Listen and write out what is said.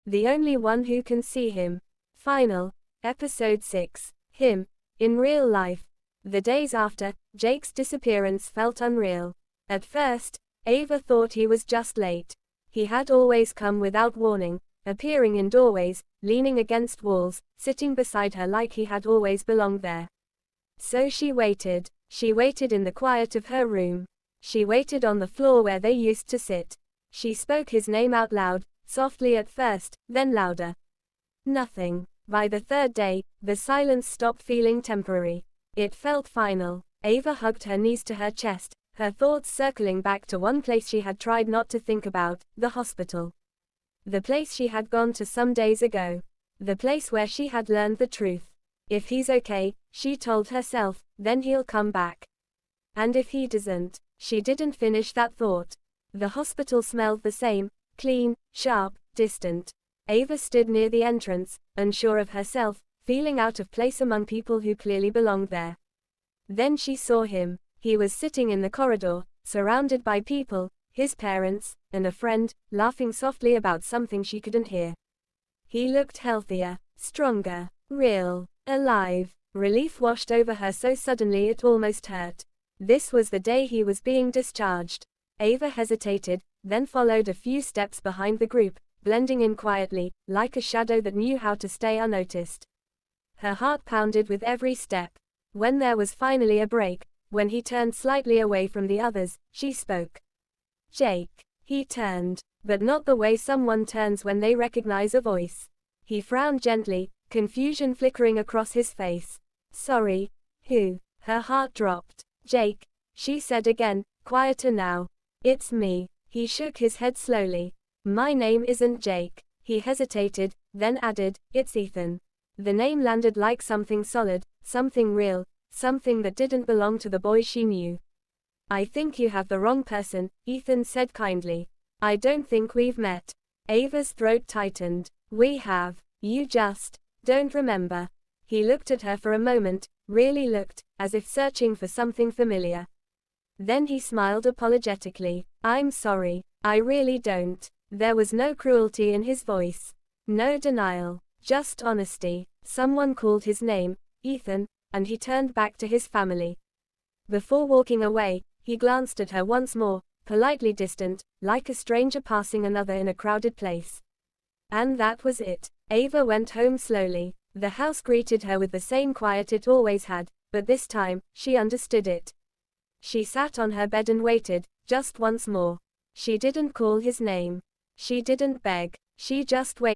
The only one who can see him. Final. Episode 6. Him. In real life. The days after Jake's disappearance felt unreal. At first, Ava thought he was just late. He had always come without warning, appearing in doorways, leaning against walls, sitting beside her like he had always belonged there. So she waited. She waited in the quiet of her room. She waited on the floor where they used to sit. She spoke his name out loud, softly at first, then louder. Nothing. By the third day, the silence stopped feeling temporary. It felt final. Ava hugged her knees to her chest, her thoughts circling back to one place she had tried not to think about, the hospital. The place she had gone to some days ago. The place where she had learned the truth. If he's okay, she told herself, then he'll come back. And if he doesn't, she didn't finish that thought. The hospital smelled the same, clean, sharp, distant. Ava stood near the entrance, unsure of herself, feeling out of place among people who clearly belonged there. Then she saw him. He was sitting in the corridor, surrounded by people, his parents, and a friend, laughing softly about something she couldn't hear. He looked healthier, stronger, real, alive. Relief washed over her so suddenly it almost hurt. This was the day he was being discharged. Ava hesitated, then followed a few steps behind the group, blending in quietly, like a shadow that knew how to stay unnoticed. Her heart pounded with every step. When there was finally a break, when he turned slightly away from the others, she spoke. Jake. He turned, but not the way someone turns when they recognize a voice. He frowned gently, confusion flickering across his face. Sorry. Who? Her heart dropped. Jake, she said again, quieter now. It's me. He shook his head slowly. My name isn't Jake. He hesitated, then added, it's Ethan. The name landed like something solid, something real, something that didn't belong to the boy she knew. I think you have the wrong person, Ethan said kindly. I don't think we've met. Ava's throat tightened. We have. You just don't remember. He looked at her for a moment, really looked, as if searching for something familiar. Then he smiled apologetically. I'm sorry. I really don't. There was no cruelty in his voice. No denial. Just honesty. Someone called his name, Ethan, and he turned back to his family. Before walking away, he glanced at her once more, politely distant, like a stranger passing another in a crowded place. And that was it. Ava went home slowly. The house greeted her with the same quiet it always had, but this time, she understood it. She sat on her bed and waited, just once more. She didn't call his name. She didn't beg. She just waited.